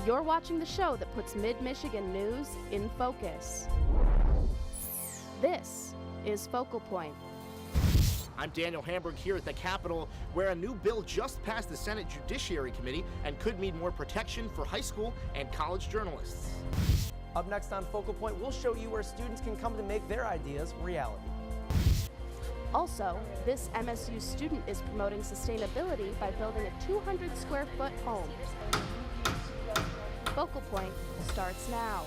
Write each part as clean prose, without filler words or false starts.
You're watching the show that puts Mid-Michigan news in focus. This is Focal Point. I'm Daniel Hamburg here at the Capitol, where a new bill just passed the Senate Judiciary Committee and could mean more protection for high school and college journalists. Up next on Focal Point, we'll show you where students can come to make their ideas reality. Also, this MSU student is promoting sustainability by building a 200 square foot home. Focal Point starts now.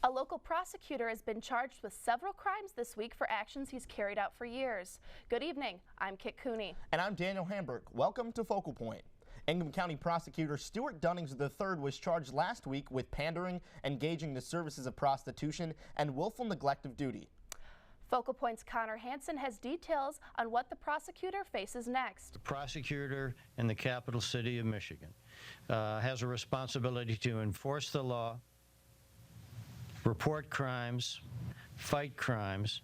A local prosecutor has been charged with several crimes this week for actions he's carried out for years. Good evening, I'm Kit Cooney. And I'm Daniel Hamburg. Welcome to Focal Point. Ingham County Prosecutor Stuart Dunnings III was charged last week with pandering, engaging the services of prostitution, and willful neglect of duty. Focal Point's Connor Hansen has details on what the prosecutor faces next. The prosecutor in the capital city of Michigan has a responsibility to enforce the law, report crimes, fight crimes,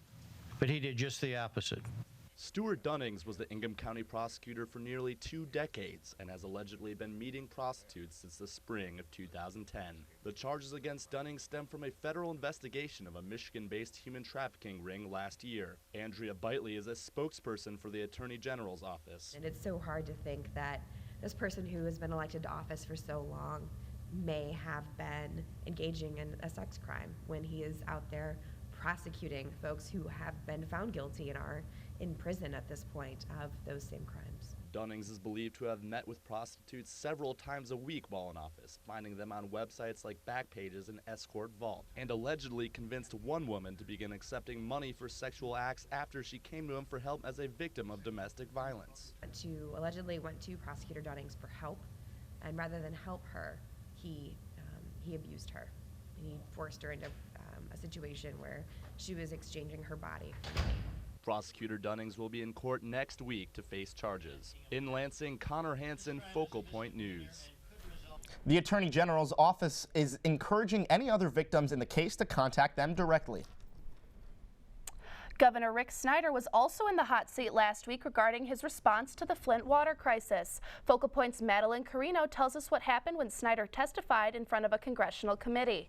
but he did just the opposite. Stuart Dunnings was the Ingham County prosecutor for nearly 2 decades and has allegedly been meeting prostitutes since the spring of 2010. The charges against Dunnings stem from a federal investigation of a Michigan-based human trafficking ring last year. Andrea Bitely is a spokesperson for the Attorney General's office. And it's so hard to think that this person who has been elected to office for so long may have been engaging in a sex crime when he is out there prosecuting folks who have been found guilty and are in prison at this point of those same crimes. Dunnings is believed to have met with prostitutes several times a week while in office, finding them on websites like Backpages and Escort Vault, and allegedly convinced one woman to begin accepting money for sexual acts after she came to him for help as a victim of domestic violence. Allegedly went to Prosecutor Dunnings for help, and rather than help her, he abused her. He forced her into a situation where she was exchanging her body for money. Prosecutor Dunnings will be in court next week to face charges. In Lansing, Connor Hansen, Focal Point News. The Attorney General's office is encouraging any other victims in the case to contact them directly. Governor Rick Snyder was also in the hot seat last week regarding his response to the Flint water crisis. Focal Point's Madeline Carino tells us what happened when Snyder testified in front of a congressional committee.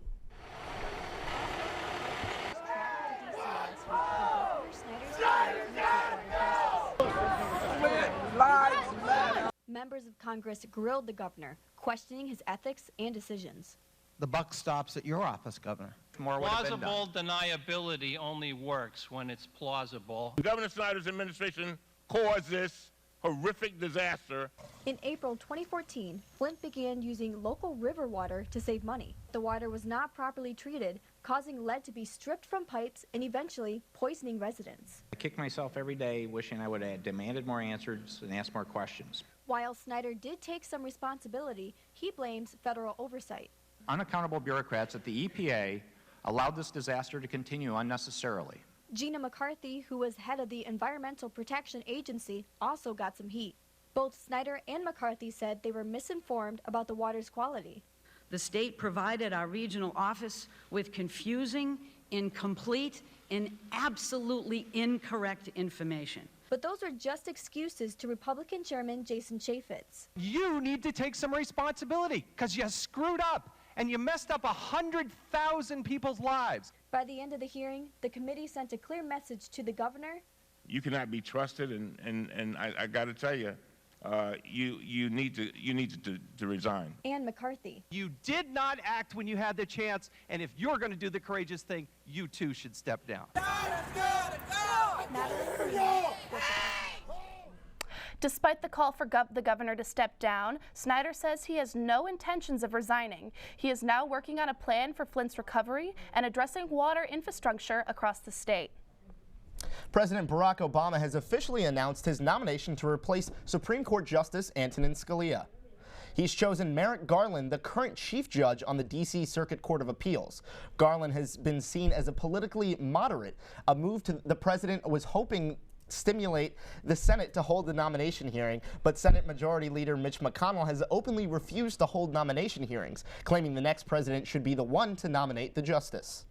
Members of Congress grilled the governor, questioning his ethics and decisions. The buck stops at your office, Governor. More plausible deniability only works when it's plausible. Governor Snyder's administration caused this horrific disaster. In April 2014, Flint began using local river water to save money. The water was not properly treated, causing lead to be stripped from pipes and eventually poisoning residents. I kick myself every day wishing I would have demanded more answers and asked more questions. While Snyder did take some responsibility, he blames federal oversight. Unaccountable bureaucrats at the EPA allowed this disaster to continue unnecessarily. Gina McCarthy, who was head of the Environmental Protection Agency, also got some heat. Both Snyder and McCarthy said they were misinformed about the water's quality. The state provided our regional office with confusing, incomplete, and absolutely incorrect information. But those are just excuses to Republican Chairman Jason Chaffetz. You need to take some responsibility because you screwed up and you messed up 100,000 people's lives. By the end of the hearing, the committee sent a clear message to the governor. You cannot be trusted, and I got to tell you, you need to resign. And McCarthy. You did not act when you had the chance, and if you're going to do the courageous thing, you too should step down. Despite the call for the governor to step down, Snyder says he has no intentions of resigning. He is now working on a plan for Flint's recovery and addressing water infrastructure across the state. President Barack Obama has officially announced his nomination to replace Supreme Court Justice Antonin Scalia. He's chosen Merrick Garland, the current chief judge on the D.C. Circuit Court of Appeals. Garland has been seen as a politically moderate, a move the president was hoping stimulate the Senate to hold the nomination hearing, but Senate Majority Leader Mitch McConnell has openly refused to hold nomination hearings, claiming the next president should be the one to nominate the justice.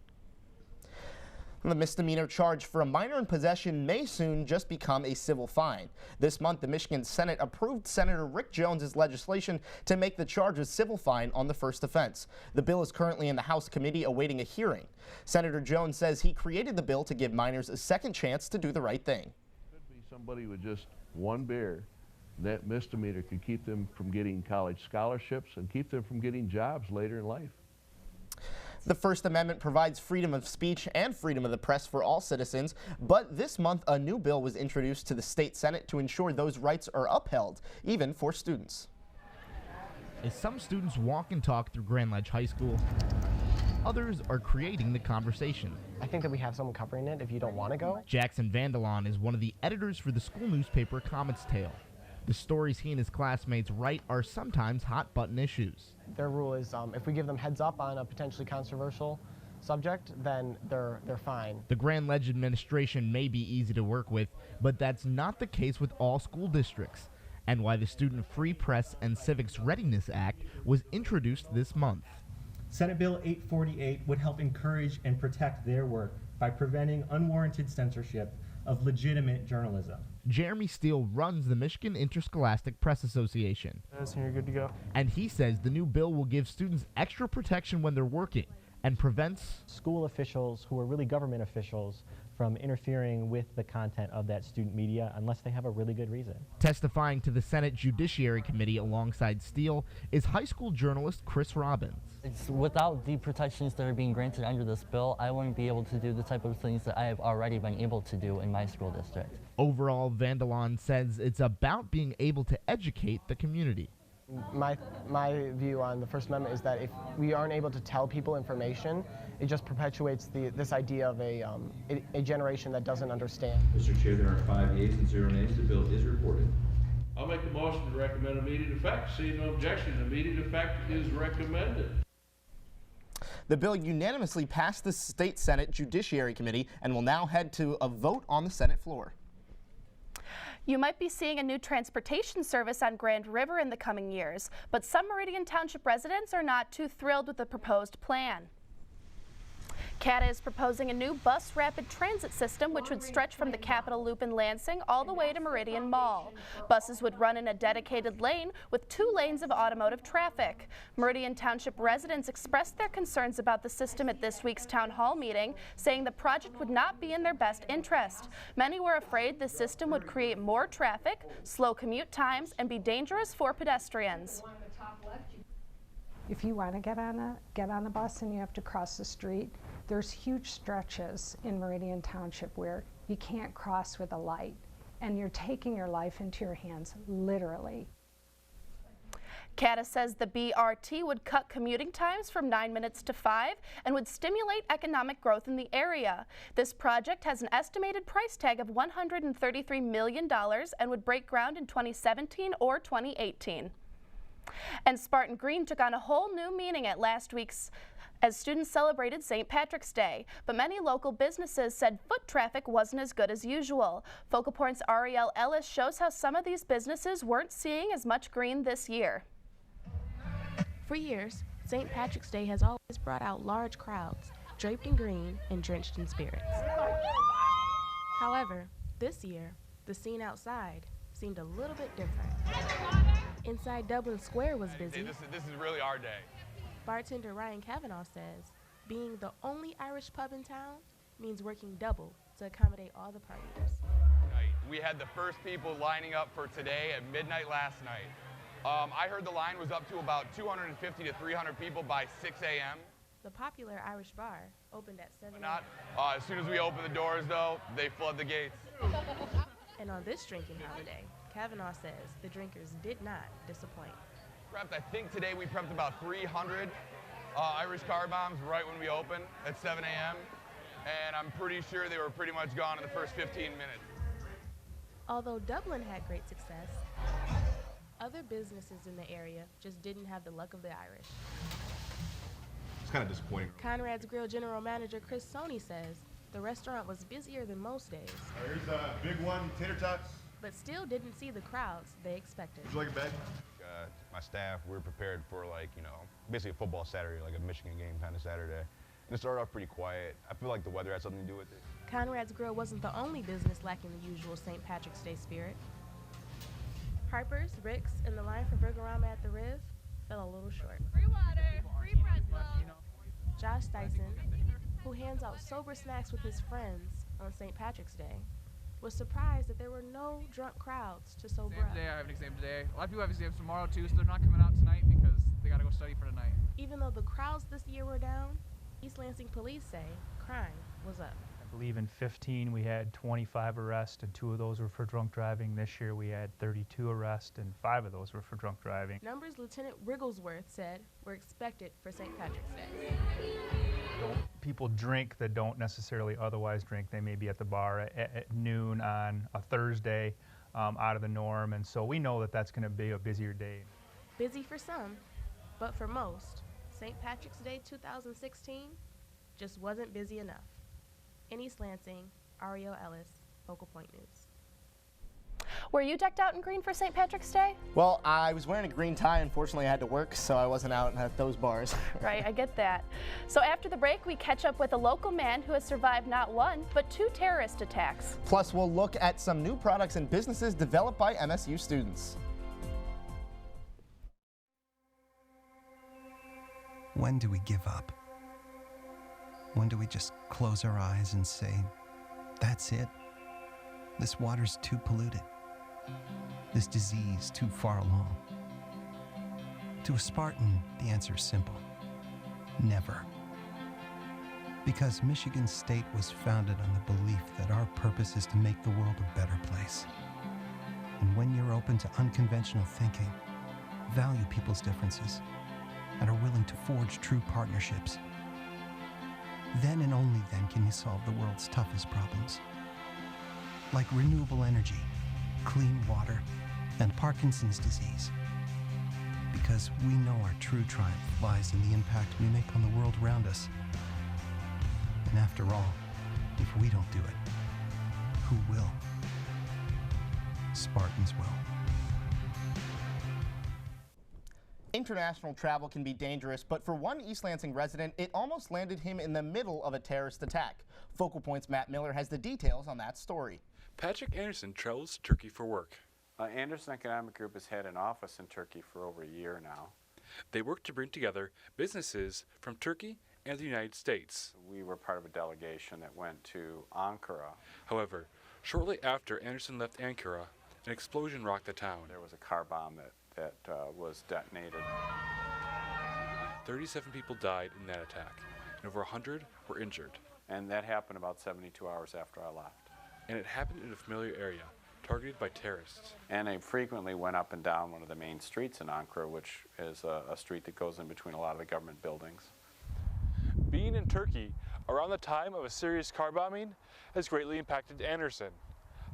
The misdemeanor charge for a minor in possession may soon just become a civil fine. This month, the Michigan Senate approved Senator Rick Jones's legislation to make the charge a civil fine on the first offense. The bill is currently in the House committee awaiting a hearing. Senator Jones says he created the bill to give minors a second chance to do the right thing. Could be somebody with just one beer. That misdemeanor could keep them from getting college scholarships and keep them from getting jobs later in life. The First Amendment provides freedom of speech and freedom of the press for all citizens, but this month a new bill was introduced to the state Senate to ensure those rights are upheld, even for students. As some students walk and talk through Grand Ledge High School, others are creating the conversation. I think that we have someone covering it if you don't want to go. Jackson Vandelon is one of the editors for the school newspaper Comet's Tale. The stories he and his classmates write are sometimes hot-button issues. Their rule is if we give them heads up on a potentially controversial subject, then they're fine. The Grand Ledge administration may be easy to work with, but that's not the case with all school districts, and why the Student Free Press and Civics Readiness Act was introduced this month. Senate Bill 848 would help encourage and protect their work by preventing unwarranted censorship of legitimate journalism. Jeremy Steele runs the Michigan Interscholastic Press Association. So you're good to go. And he says the new bill will give students extra protection when they're working and prevents school officials who are really government officials from interfering with the content of that student media unless they have a really good reason. Testifying to the Senate Judiciary Committee alongside Steele is high school journalist Chris Robbins. Without the protections that are being granted under this bill, I wouldn't be able to do the type of things that I have already been able to do in my school district. Overall, Vandelon says it's about being able to educate the community. My view on the First Amendment is that if we aren't able to tell people information, it just perpetuates this idea of a generation that doesn't understand. Mr. Chair, there are 5 yeas and 0 nays. The bill is reported. I'll make the motion to recommend immediate effect. Seeing no objection, immediate effect is recommended. The bill unanimously passed the State Senate Judiciary Committee and will now head to a vote on the Senate floor. You might be seeing a new transportation service on Grand River in the coming years, but some Meridian Township residents are not too thrilled with the proposed plan. CATA is proposing a new bus rapid transit system which would stretch from the Capitol Loop in Lansing all the way to Meridian Mall. Buses would run in a dedicated lane with 2 lanes of automotive traffic. Meridian Township residents expressed their concerns about the system at this week's town hall meeting, saying the project would not be in their best interest. Many were afraid the system would create more traffic, slow commute times, and be dangerous for pedestrians. If you want to get on a bus and you have to cross the street, there's huge stretches in Meridian Township where you can't cross with a light, and you're taking your life into your hands, literally. CATA says the BRT would cut commuting times from 9 minutes to 5 and would stimulate economic growth in the area. This project has an estimated price tag of $133 million and would break ground in 2017 or 2018. And Spartan Green took on a whole new meaning at last week's as students celebrated St. Patrick's Day, but many local businesses said foot traffic wasn't as good as usual. Focal Point's Ariel Ellis shows how some of these businesses weren't seeing as much green this year. For years, St. Patrick's Day has always brought out large crowds, draped in green and drenched in spirits. However, this year, the scene outside seemed a little bit different. Inside Dublin Square was busy. This is really our day. Bartender Ryan Kavanaugh says being the only Irish pub in town means working double to accommodate all the partiers. We had the first people lining up for today at midnight last night. I heard the line was up to about 250 to 300 people by 6 a.m. The popular Irish bar opened at 7 a.m. As soon as we open the doors, though, they flood the gates. And on this drinking holiday, Kavanaugh says the drinkers did not disappoint. I think today we prepped about 300 Irish car bombs right when we opened at 7 a.m. And I'm pretty sure they were pretty much gone in the first 15 minutes. Although Dublin had great success, other businesses in the area just didn't have the luck of the Irish. It's kind of disappointing. Conrad's Grill General Manager Chris Sony says the restaurant was busier than most days. Here's a big one, tater tots. But still didn't see the crowds they expected. Would you like a bag? My staff, we're prepared for basically a football Saturday, like a Michigan game kind of Saturday. It started off pretty quiet. I feel like the weather had something to do with it. Conrad's Grill wasn't the only business lacking the usual St. Patrick's Day spirit. Harper's, Rick's, and the line for Burgerama at the Riv fell a little short. Free water, free pretzel. Josh Dyson, who hands out sober snacks with his friends on St. Patrick's Day, was surprised that there were no drunk crowds to sober Exam up. today, I have an exam today. A lot of people have exams tomorrow too, so they're not coming out tonight because they gotta go study for tonight. Even though the crowds this year were down, East Lansing police say crime was up. I believe in 15 we had 25 arrests and 2 of those were for drunk driving. This year we had 32 arrests and 5 of those were for drunk driving. Numbers Lieutenant Wigglesworth said were expected for St. Patrick's Day. People drink that don't necessarily otherwise drink. They may be at the bar at noon on a Thursday, out of the norm, and so we know that that's going to be a busier day. Busy for some, but for most, St. Patrick's Day 2016 just wasn't busy enough. In East Lansing, Ariel Ellis, Focal Point News. Were you decked out in green for St. Patrick's Day? Well, I was wearing a green tie. Unfortunately, I had to work, so I wasn't out at those bars. Right, I get that. So after the break, we catch up with a local man who has survived not 1, but 2 terrorist attacks. Plus, we'll look at some new products and businesses developed by MSU students. When do we give up? When do we just close our eyes and say, that's it? This water's too polluted. This disease too far along. To a Spartan, the answer is simple. Never. Because Michigan State was founded on the belief that our purpose is to make the world a better place. And when you're open to unconventional thinking, value people's differences, and are willing to forge true partnerships, then and only then can you solve the world's toughest problems. Like renewable energy, clean water, and Parkinson's disease. Because we know our true triumph lies in the impact we make on the world around us. And after all, if we don't do it, who will? Spartans will. International travel can be dangerous, but for one East Lansing resident, it almost landed him in the middle of a terrorist attack. Focal Point's Matt Miller has the details on that story. Patrick Anderson travels to Turkey for work. Anderson Economic Group has had an office in Turkey for over a year now. They work to bring together businesses from Turkey and the United States. We were part of a delegation that went to Ankara. However, shortly after Anderson left Ankara, an explosion rocked the town. There was a car bomb that was detonated. 37 people died in that attack, and over 100 were injured. And that happened about 72 hours after I left. And it happened in a familiar area, targeted by terrorists. And they frequently went up and down one of the main streets in Ankara, which is a street that goes in between a lot of the government buildings. Being in Turkey around the time of a serious car bombing has greatly impacted Anderson.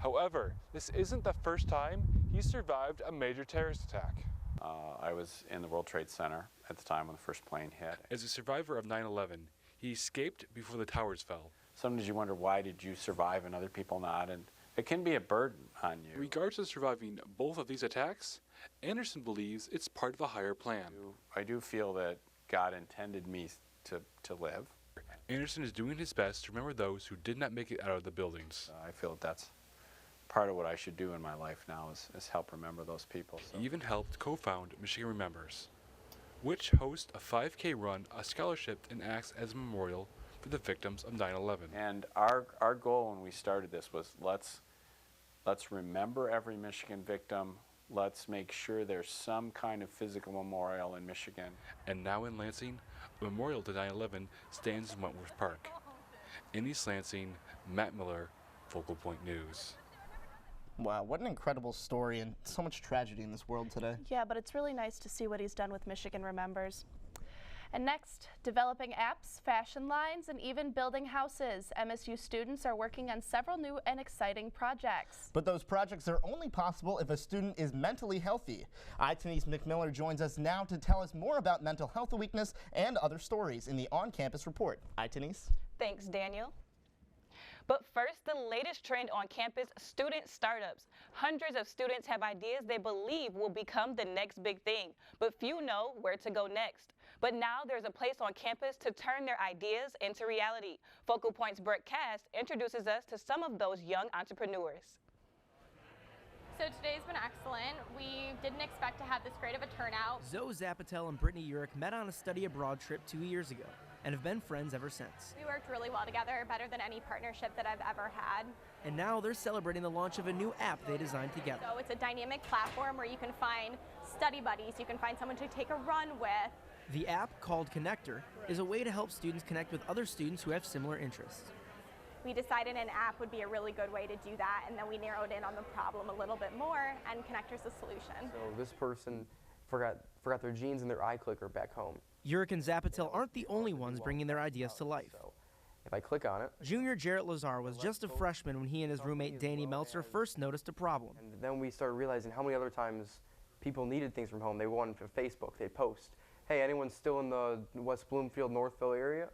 However, this isn't the first time he survived a major terrorist attack. I was in the World Trade Center at the time when the first plane hit. As a survivor of 9/11, he escaped before the towers fell. Sometimes you wonder, why did you survive and other people not? And it can be a burden on you. In regards to surviving both of these attacks, Anderson believes it's part of a higher plan. I do feel that God intended me to live. Anderson is doing his best to remember those who did not make it out of the buildings. I feel that that's part of what I should do in my life now is help remember those people. So. He even helped co-found Michigan Remembers, which hosts a 5K run, a scholarship, and acts as a memorial for the victims of 9/11. And our goal when we started this was let's remember every Michigan victim. Let's make sure there's some kind of physical memorial in Michigan. And now in Lansing, a memorial to 9/11 stands in Wentworth Park. In East Lansing, Matt Miller, Focal Point News. Wow, what an incredible story, and so much tragedy in this world today. Yeah, but it's really nice to see what he's done with Michigan Remembers. And next, developing apps, fashion lines, and even building houses. MSU students are working on several new and exciting projects. But those projects are only possible if a student is mentally healthy. Denise McMiller joins us now to tell us more about mental health weakness and other stories in the on-campus report. Denise. Thanks, Daniel. But first, the latest trend on campus, student startups. Hundreds of students have ideas they believe will become the next big thing, but few know where to go next. But now there's a place on campus to turn their ideas into reality. Focal Point's Brett Cast introduces us to some of those young entrepreneurs. So today's been excellent. We didn't expect to have this great of a turnout. Zoe Zapatel and Brittany Urich met on a study abroad trip 2 years ago and have been friends ever since. We worked really well together, better than any partnership that I've ever had. And now they're celebrating the launch of a new app they designed together. So it's a dynamic platform where you can find study buddies, you can find someone to take a run with. The app, called Connector, is a way to help students connect with other students who have similar interests. We decided an app would be a really good way to do that, and then we narrowed in on the problem a little bit more, and Connector's the solution. So this person forgot their jeans and their iClicker back home. Urich and Zapatel aren't the only ones bringing their ideas to life. So if I click on it, Junior Jarrett Lazar was just a freshman when he and his roommate Danny Meltzer first noticed a problem. And then we started realizing how many other times people needed things from home. They wanted for Facebook, they'd post, hey, anyone still in the West Bloomfield, Northville area?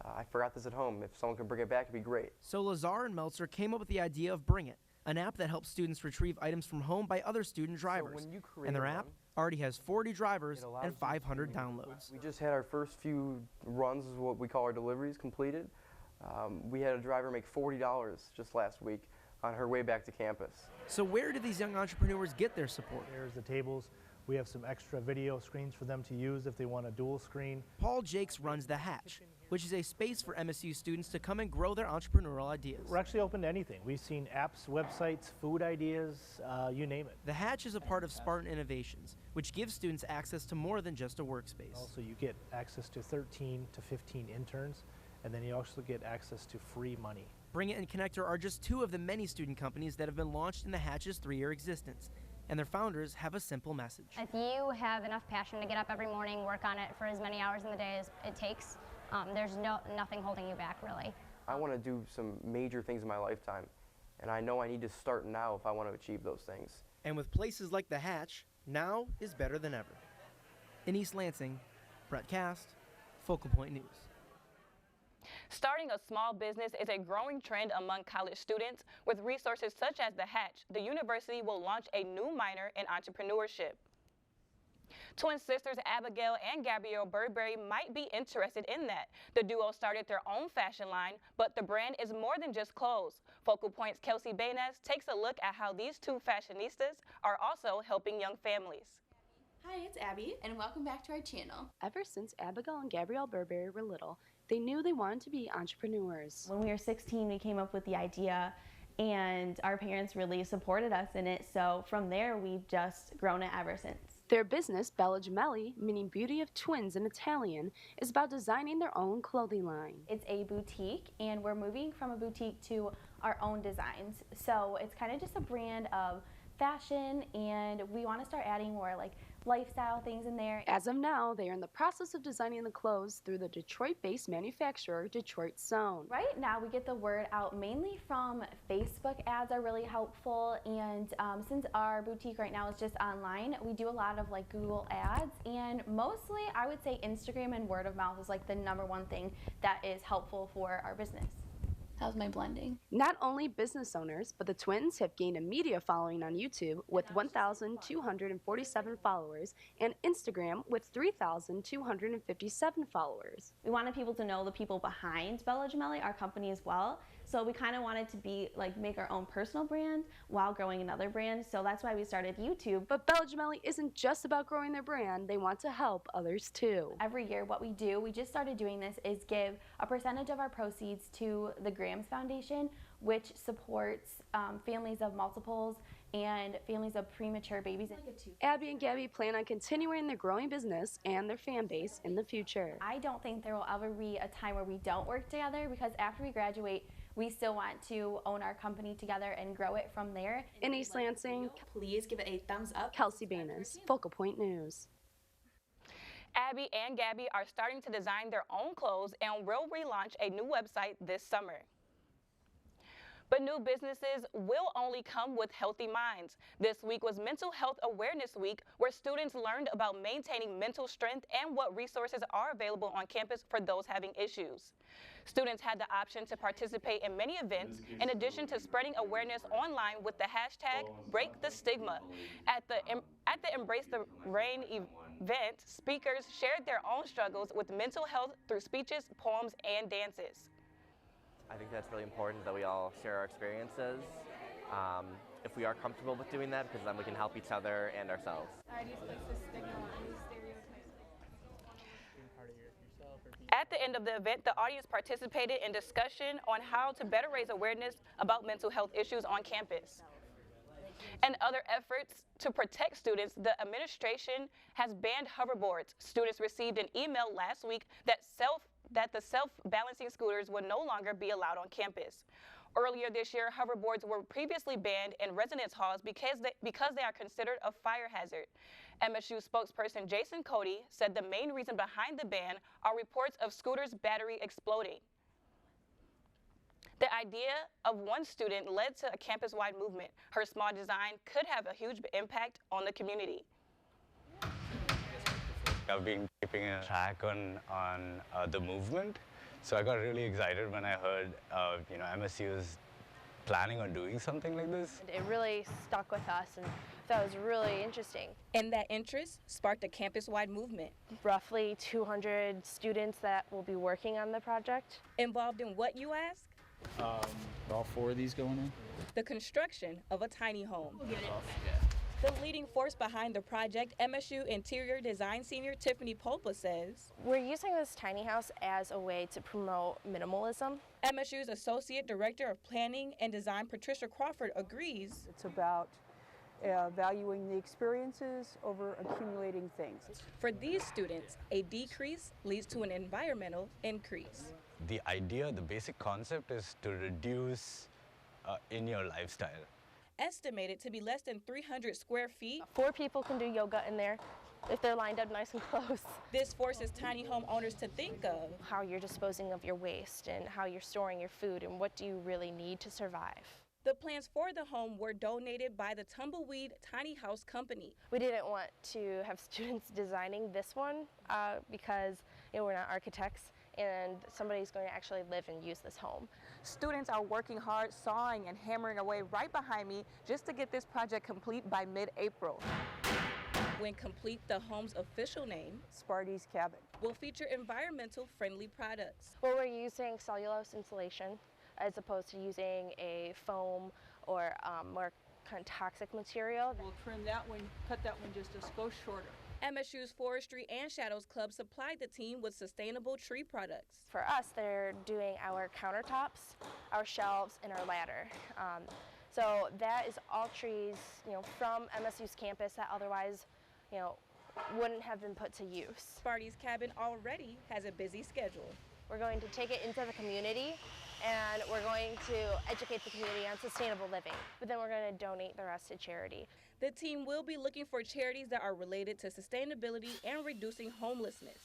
I forgot this at home. If someone could bring it back, it'd be great. So Lazar and Meltzer came up with the idea of Bring It, an app that helps students retrieve items from home by other student drivers. And their app already has 40 drivers and 500 downloads. We just had our first few runs, is what we call our deliveries, completed. We had a driver make $40 just last week on her way back to campus. So where did these young entrepreneurs get their support? There's the tables. We have some extra video screens for them to use if they want a dual screen. Paul Jakes runs The Hatch, which is a space for MSU students to come and grow their entrepreneurial ideas. We're actually open to anything. We've seen apps, websites, food ideas, you name it. The Hatch is a part of Spartan Innovations, which gives students access to more than just a workspace. Also, you get access to 13 to 15 interns, and then you also get access to free money. Bring It and Connector are just two of the many student companies that have been launched in the Hatch's 3-year existence. And their founders have a simple message. If you have enough passion to get up every morning, work on it for as many hours in the day as it takes, there's nothing holding you back, really. I want to do some major things in my lifetime, and I know I need to start now if I want to achieve those things. And with places like The Hatch, now is better than ever. In East Lansing, Brett Cast, Focal Point News. Starting a small business is a growing trend among college students. With resources such as The Hatch, the university will launch a new minor in entrepreneurship. Twin sisters Abigail and Gabrielle Burberry might be interested in that. The duo started their own fashion line, but the brand is more than just clothes. Focal Point's Kelsey Bayness takes a look at how these two fashionistas are also helping young families. Hi, it's Abby, and welcome back to our channel. Ever since Abigail and Gabrielle Burberry were little, they knew they wanted to be entrepreneurs. When we were 16, we came up with the idea, and our parents really supported us in it, so from there, we've just grown it ever since. Their business, Bella Gemelli, meaning beauty of twins in Italian, is about designing their own clothing line. It's a boutique, and we're moving from a boutique to our own designs, so it's kind of just a brand of fashion, and we want to start adding more like lifestyle things in there. As of now, they are in the process of designing the clothes through the Detroit-based manufacturer, Detroit Sewn. Right now, we get the word out mainly from Facebook ads are really helpful, and since our boutique right now is just online, we do a lot of like Google ads, and mostly I would say Instagram and word of mouth is like the #1 thing that is helpful for our business. How's my blending? Not only business owners, but the twins have gained a media following on YouTube with 1,247 followers and Instagram with 3,257 followers. We wanted people to know the people behind Bella Gemelli, our company as well. So we kind of wanted to be like make our own personal brand while growing another brand. So that's why we started YouTube. But Bella Gemelli isn't just about growing their brand. They want to help others too. Every year what we do, we just started doing this, is give a percentage of our proceeds to the Grams Foundation, which supports families of multiples and families of premature babies. Abby and Gabby plan on continuing their growing business and their fan base in the future. I don't think there will ever be a time where we don't work together, because after we graduate, we still want to own our company together and grow it from there. In East Lansing, please give it a thumbs up. Kelsey Bayness, Focal Point News. Abby and Gabby are starting to design their own clothes and will relaunch a new website this summer. But new businesses will only come with healthy minds. This week was Mental Health Awareness Week, where students learned about maintaining mental strength and what resources are available on campus for those having issues. Students had the option to participate in many events, in addition to spreading awareness online with the hashtag #BreakTheStigma. At the Embrace the Rain event, speakers shared their own struggles with mental health through speeches, poems, and dances. I think that's really important that we all share our experiences. If we are comfortable with doing that, because then we can help each other and ourselves. At the end of the event, the audience participated in discussion on how to better raise awareness about mental health issues on campus. And other efforts to protect students, the administration has banned hoverboards. Students received an email last week that the self-balancing scooters would no longer be allowed on campus. Earlier this year, hoverboards were previously banned in residence halls because they are considered a fire hazard. MSU spokesperson Jason Cody said the main reason behind the ban are reports of scooters' battery exploding. The idea of one student led to a campus-wide movement. Her small design could have a huge impact on the community. I've been keeping a track on the movement, so I got really excited when I heard MSU is planning on doing something like this. It really stuck with us and that was really interesting. And that interest sparked a campus-wide movement. Roughly 200 students that will be working on the project. Involved in what, you ask? All 4 of these going in? The construction of a tiny home. The leading force behind the project, MSU interior design senior Tiffany Polpa says, we're using this tiny house as a way to promote minimalism. MSU's associate director of planning and design, Patricia Crawford, agrees. It's about valuing the experiences over accumulating things. For these students, a decrease leads to an environmental increase. The idea, the basic concept is to reduce in your lifestyle. Estimated to be less than 300 square feet. 4 people can do yoga in there if they're lined up nice and close. This forces tiny home owners to think of how you're disposing of your waste and how you're storing your food and what do you really need to survive. The plans for the home were donated by the Tumbleweed Tiny House Company. We didn't want to have students designing this one because we're not architects and somebody's going to actually live and use this home. Students are working hard, sawing and hammering away right behind me just to get this project complete by mid-April. When complete, the home's official name, Sparty's Cabin, will feature environmental friendly products. Well, we're using cellulose insulation as opposed to using a foam or more kind of toxic material. We'll trim that one, cut that one just a skosh shorter. MSU's Forestry and Shadows Club supplied the team with sustainable tree products. For us, they're doing our countertops, our shelves, and our ladder. So that is all trees, from MSU's campus that otherwise, wouldn't have been put to use. Sparty's Cabin already has a busy schedule. We're going to take it into the community and we're going to educate the community on sustainable living, but then we're going to donate the rest to charity. The team will be looking for charities that are related to sustainability and reducing homelessness.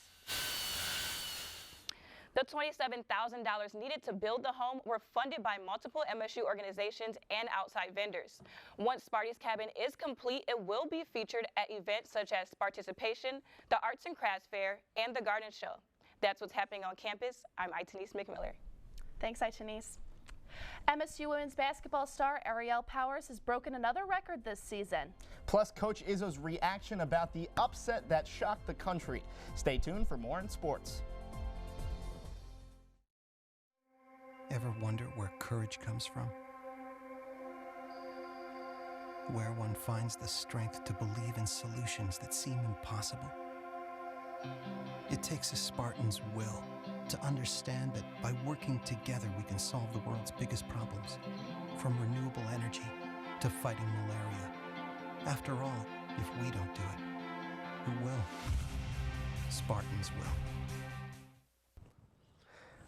The $27,000 needed to build the home were funded by multiple MSU organizations and outside vendors. Once Sparty's Cabin is complete, it will be featured at events such as Participation, the Arts and Crafts Fair, and the Garden Show. That's what's happening on campus. I'm Itanise McMiller. Thanks, Itanise. MSU women's basketball star Ariel Powers has broken another record this season. Plus, Coach Izzo's reaction about the upset that shocked the country. Stay tuned for more in sports. Ever wonder where courage comes from? Where one finds the strength to believe in solutions that seem impossible? It takes a Spartan's will to understand that by working together we can solve the world's biggest problems, from renewable energy to fighting malaria. After all, if we don't do it, who will? Spartans will.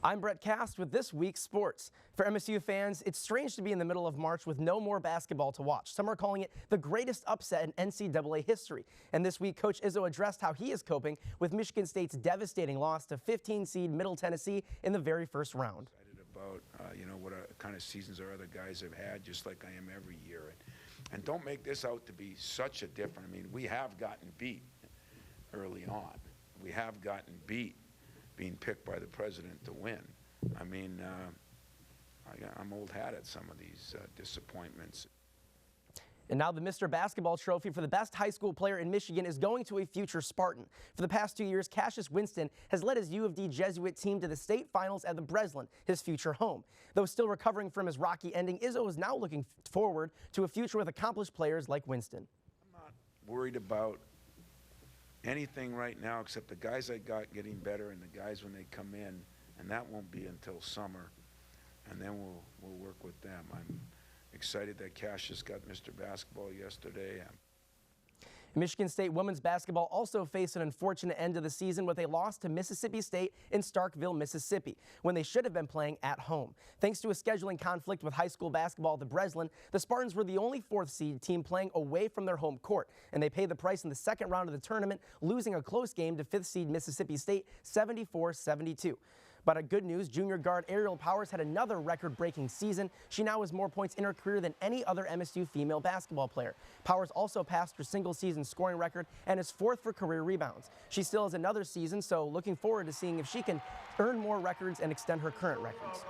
I'm Brett Cast with this week's sports. For MSU fans, it's strange to be in the middle of March with no more basketball to watch. Some are calling it the greatest upset in NCAA history. And this week, Coach Izzo addressed how he is coping with Michigan State's devastating loss to 15-seed Middle Tennessee in the very first round. About what kind of seasons our other guys have had, just like I am every year. And don't make this out to be such a different. I mean, we have gotten beat early on. We have gotten beat being picked by the president to win. I mean, I'm old hat at some of these disappointments. And now the Mr. Basketball Trophy for the best high school player in Michigan is going to a future Spartan. For the past 2 years, Cassius Winston has led his U of D Jesuit team to the state finals at the Breslin, his future home. Though still recovering from his rocky ending, Izzo is now looking forward to a future with accomplished players like Winston. I'm not worried about anything right now except the guys I got getting better and the guys when they come in, and that won't be until summer, and then we'll work with them. I'm excited that Cassius got Mr. Basketball yesterday. Michigan State women's basketball also faced an unfortunate end to the season with a loss to Mississippi State in Starkville, Mississippi, when they should have been playing at home. Thanks to a scheduling conflict with high school basketball at the Breslin, the Spartans were the only 4th seed team playing away from their home court, and they paid the price in the second round of the tournament, losing a close game to 5th seed Mississippi State 74-72. But good news, junior guard Ariel Powers had another record-breaking season. She now has more points in her career than any other MSU female basketball player. Powers also passed her single-season scoring record and is 4th for career rebounds. She still has another season, so looking forward to seeing if she can earn more records and extend her current records.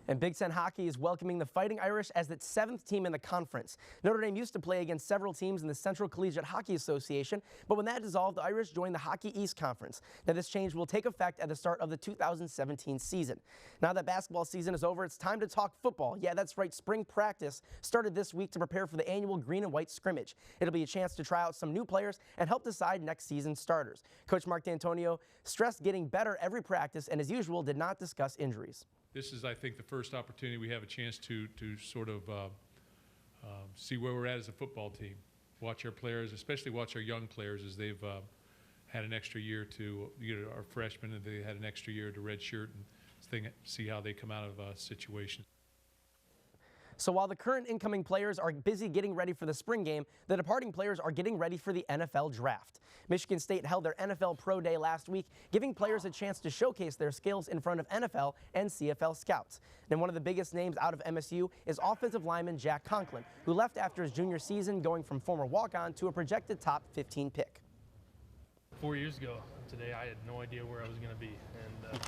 And Big Ten hockey is welcoming the Fighting Irish as its 7th team in the conference. Notre Dame used to play against several teams in the Central Collegiate Hockey Association, but when that dissolved, the Irish joined the Hockey East Conference. Now this change will take effect at the start of the 2017 season. Now that basketball season is over, it's time to talk football. Yeah, that's right, spring practice started this week to prepare for the annual green and white scrimmage. It'll be a chance to try out some new players and help decide next season's starters. Coach Mark D'Antonio stressed getting better every practice and, as usual, did not discuss injuries. This is, I think, the first opportunity we have a chance to sort of see where we're at as a football team. Watch our players, especially watch our young players as they've had an extra year to, our freshmen, and they had an extra year to redshirt and see how they come out of situations. So while the current incoming players are busy getting ready for the spring game, the departing players are getting ready for the NFL draft. Michigan State held their NFL Pro Day last week, giving players a chance to showcase their skills in front of NFL and CFL scouts. And one of the biggest names out of MSU is offensive lineman Jack Conklin, who left after his junior season, going from former walk-on to a projected top 15 pick. 4 years ago today, I had no idea where I was going to be, and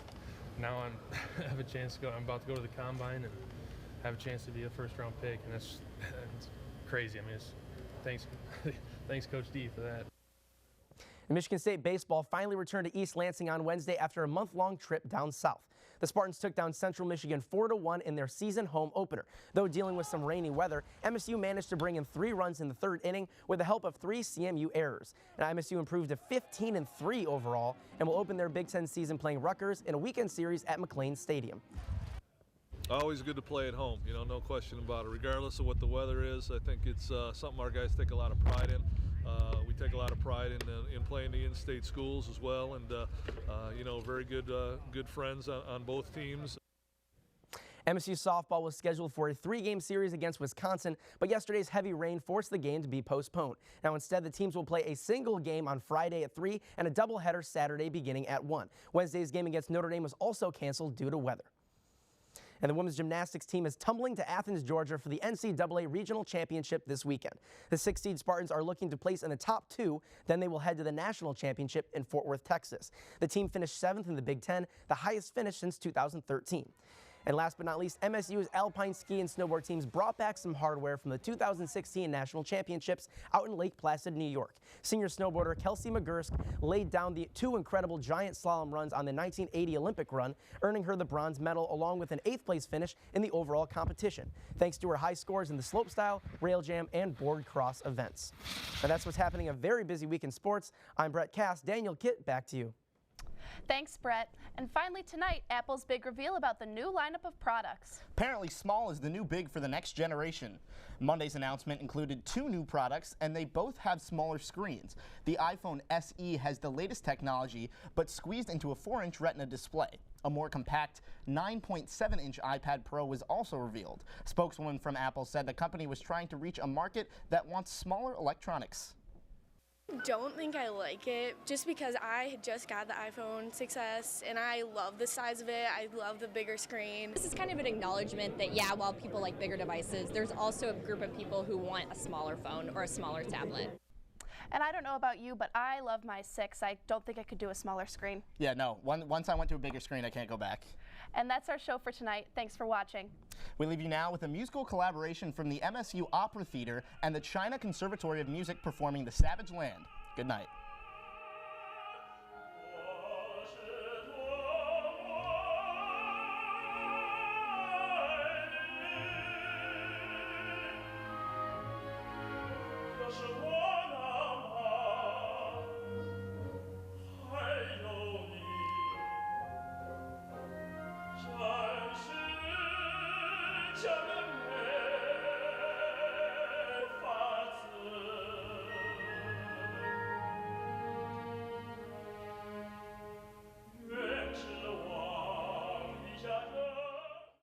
now I have a chance to go. I'm about to go to the combine and have a chance to be a first-round pick, and it's crazy. I mean, thanks Coach D for that. And Michigan State baseball finally returned to East Lansing on Wednesday after a month-long trip down south. The Spartans took down Central Michigan 4-1 in their season home opener. Though dealing with some rainy weather, MSU managed to bring in 3 runs in the 3rd inning with the help of 3 CMU errors. And MSU improved to 15-3 overall and will open their Big Ten season playing Rutgers in a weekend series at McLean Stadium. Always good to play at home, no question about it. Regardless of what the weather is, I think it's something our guys take a lot of pride in. We take a lot of pride in playing the in-state schools as well, and very good friends on both teams. MSU softball was scheduled for a 3-game series against Wisconsin, but yesterday's heavy rain forced the game to be postponed. Now instead, the teams will play a single game on Friday at 3 and a doubleheader Saturday beginning at 1. Wednesday's game against Notre Dame was also canceled due to weather. And the women's gymnastics team is tumbling to Athens, Georgia for the NCAA Regional Championship this weekend. The 6-seed Spartans are looking to place in the top 2, then they will head to the National Championship in Fort Worth, Texas. The team finished 7th in the Big Ten, the highest finish since 2013. And last but not least, MSU's alpine ski and snowboard teams brought back some hardware from the 2016 National Championships out in Lake Placid, New York. Senior snowboarder Kelsey McGursk laid down the 2 incredible giant slalom runs on the 1980 Olympic run, earning her the bronze medal along with an 8th place finish in the overall competition, thanks to her high scores in the slopestyle, rail jam, and board cross events. Now that's what's happening. A very busy week in sports. I'm Brett Cass. Daniel Kitt, back to you. Thanks, Brett. And finally tonight, Apple's big reveal about the new lineup of products. Apparently small is the new big for the next generation. Monday's announcement included 2 new products, and they both have smaller screens. The iPhone SE has the latest technology, but squeezed into a 4-inch Retina display. A more compact 9.7-inch iPad Pro was also revealed. A spokeswoman from Apple said the company was trying to reach a market that wants smaller electronics. Don't think I like it, just because I had just got the iPhone 6s and I love the size of it. I love the bigger screen. This is kind of an acknowledgement that, yeah, while people like bigger devices, there's also a group of people who want a smaller phone or a smaller tablet. And I don't know about you, but I love my 6. I don't think I could do a smaller screen. Yeah, no. Once I went to a bigger screen, I can't go back. And that's our show for tonight. Thanks for watching. We leave you now with a musical collaboration from the MSU Opera Theater and the China Conservatory of Music performing The Savage Land. Good night. Just